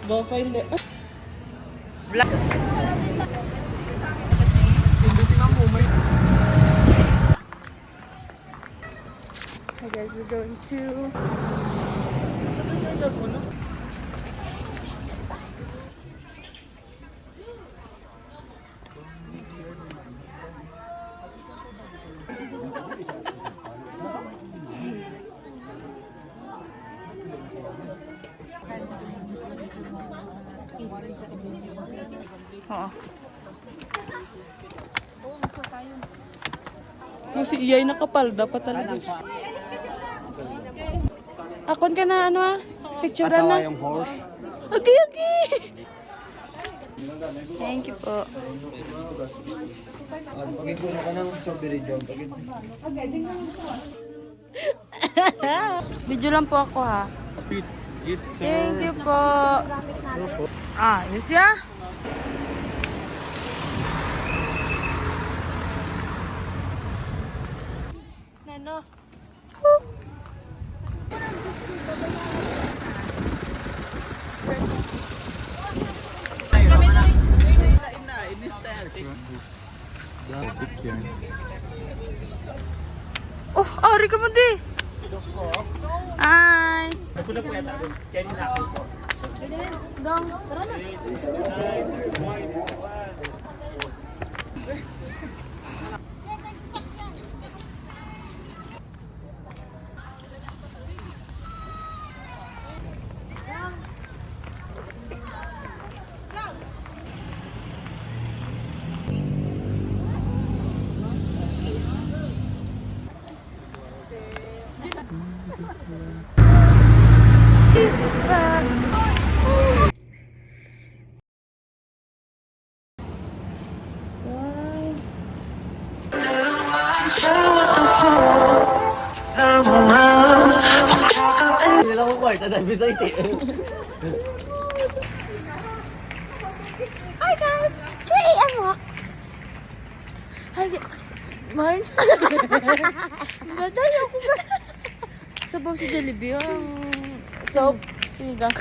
Baka hindi. Black. Hindi si Mamo may... Hi guys, we're going to... Oo. Yung si Iyay nakapal, dapat talaga. Akon ka na, ano ah? Picturean na. Asawa yung horse. Okay, okay. Thank you po. Pagkipuno ka ng strawberry jam. Video lang po ako ha. Yes, Thank you po. Ah, yes ya. Nano? Oh, ari ka mo di. Hi. Gang, tara na. Hindi lang ko kwarta dahil bisay ti. Hi guys! Hey, I'm Rock! Hi, Mine? Ganda yung ako ba? Sabaw si Jollibee ang So, sinigang.